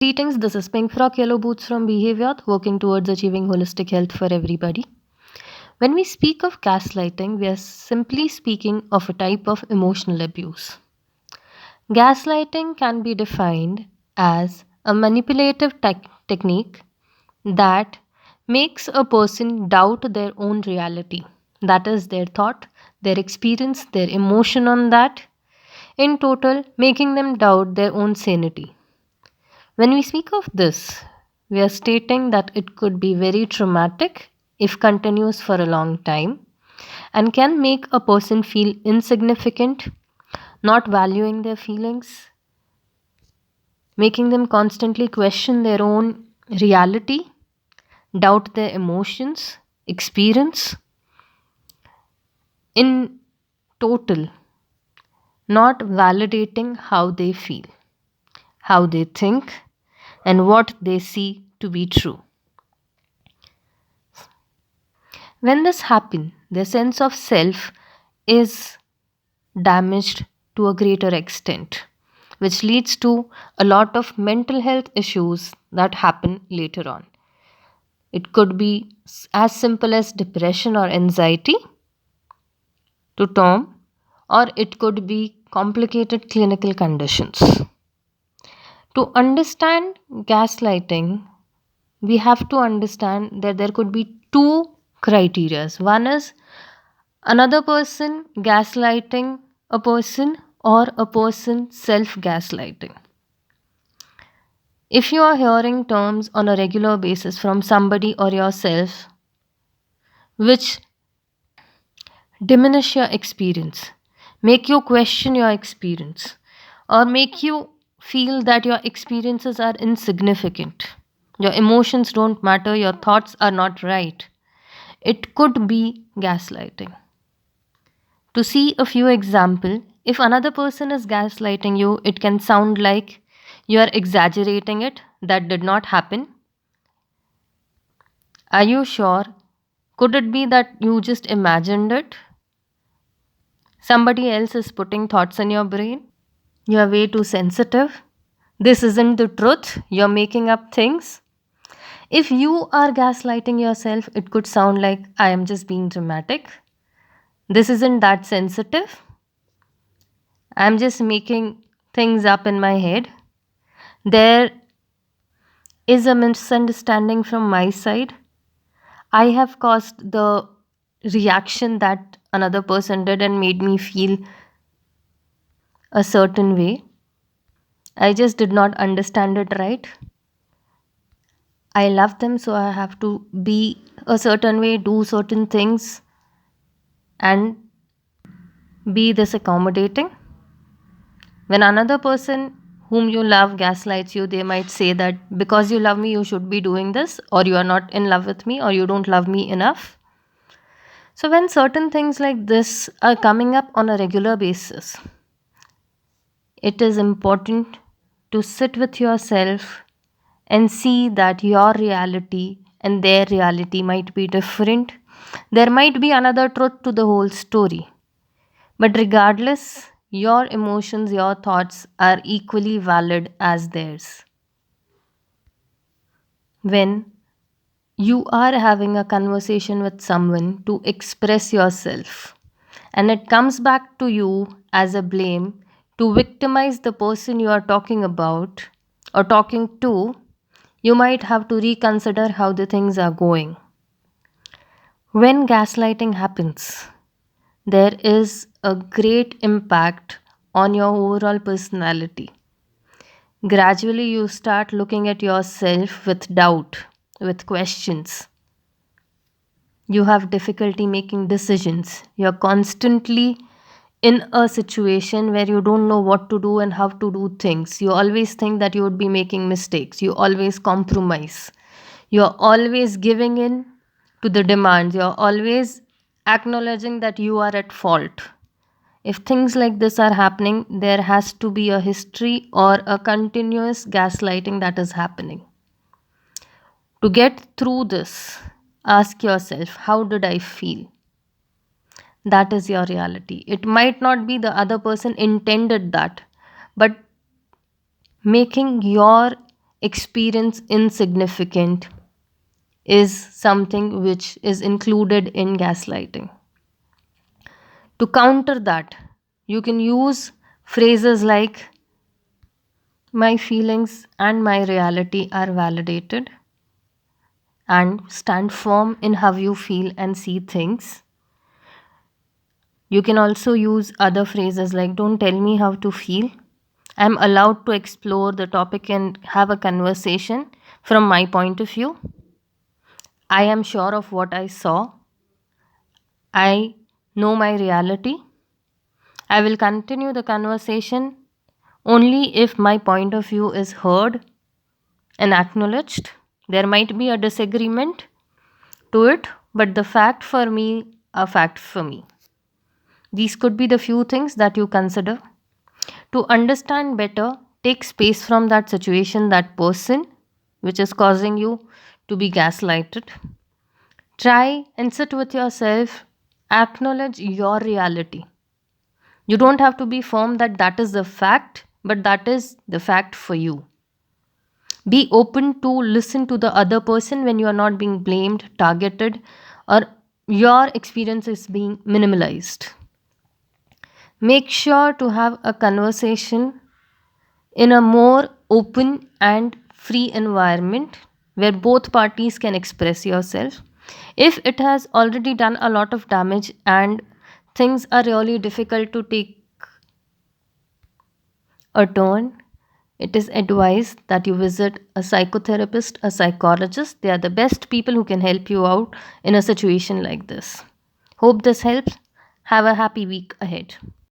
Greetings, this is Pink Frock Yellow Boots from Behavior, working towards achieving holistic health for everybody. When we speak of gaslighting, we are simply speaking of a type of emotional abuse. Gaslighting can be defined as a manipulative technique that makes a person doubt their own reality. That is, their thought, their experience, their emotion on that, in total, making them doubt their own sanity. When we speak of this, we are stating that it could be very traumatic if continues for a long time and can make a person feel insignificant, not valuing their feelings, making them constantly question their own reality, doubt their emotions, experience, in total, not validating how they feel, how they think, and what they see to be true. When this happens, their sense of self is damaged to a greater extent, which leads to a lot of mental health issues that happen later on. It could be as simple as depression or anxiety to term, or it could be complicated clinical conditions. To understand gaslighting, we have to understand that there could be two criterias. One is another person gaslighting a person or a person self gaslighting. If you are hearing terms on a regular basis from somebody or yourself which diminish your experience, make you question your experience, or make you feel that your experiences are insignificant, your emotions don't matter, your thoughts are not right, it could be gaslighting. To see a few example, if another person is gaslighting you, it can sound like you are exaggerating it, that did not happen. Are you sure? Could it be that you just imagined it? Somebody else is putting thoughts in your brain. You are way too sensitive. This isn't the truth. You're making up things. If you are gaslighting yourself, it could sound like I am just being dramatic. This isn't that sensitive. I'm just making things up in my head. There is a misunderstanding from my side. I have caused the reaction that another person did and made me feel a certain way. I just did not understand it right. I love them, so I have to be a certain way, do certain things, and be this accommodating. When another person whom you love gaslights you, they might say that because you love me, you should be doing this, or you are not in love with me, or you don't love me enough. So, when certain things like this are coming up on a regular basis, it is important to sit with yourself and see that your reality and their reality might be different. There might be another truth to the whole story. But regardless, your emotions, your thoughts are equally valid as theirs. When you are having a conversation with someone to express yourself, and it comes back to you as a blame to victimize the person you are talking about or talking to, you might have to reconsider how the things are going. When gaslighting happens, there is a great impact on your overall personality. Gradually, you start looking at yourself with doubt, with questions. You have difficulty making decisions. You're constantly in a situation where you don't know what to do and how to do things. You always think that you would be making mistakes. You always compromise. You're always giving in to the demands. You're always acknowledging that you are at fault. If things like this are happening, there has to be a history or a continuous gaslighting that is happening. To get through this, ask yourself, how did I feel? That is your reality. It might not be the other person intended that, but making your experience insignificant is something which is included in gaslighting. To counter that, you can use phrases like, my feelings and my reality are validated, and stand firm in how you feel and see things. You can also use other phrases like, don't tell me how to feel. I'm allowed to explore the topic and have a conversation from my point of view. I am sure of what I saw. I know my reality. I will continue the conversation only if my point of view is heard and acknowledged. There might be a disagreement to it, but the fact for me, a fact for me. These could be the few things that you consider. To understand better, take space from that situation, that person which is causing you to be gaslighted. Try and sit with yourself, acknowledge your reality. You don't have to be firm that that is the fact, but that is the fact for you. Be open to listen to the other person when you are not being blamed, targeted, or your experience is being minimalized. Make sure to have a conversation in a more open and free environment where both parties can express yourself. If it has already done a lot of damage and things are really difficult to take a turn, it is advised that you visit a psychotherapist, a psychologist. They are the best people who can help you out in a situation like this. Hope this helps. Have a happy week ahead.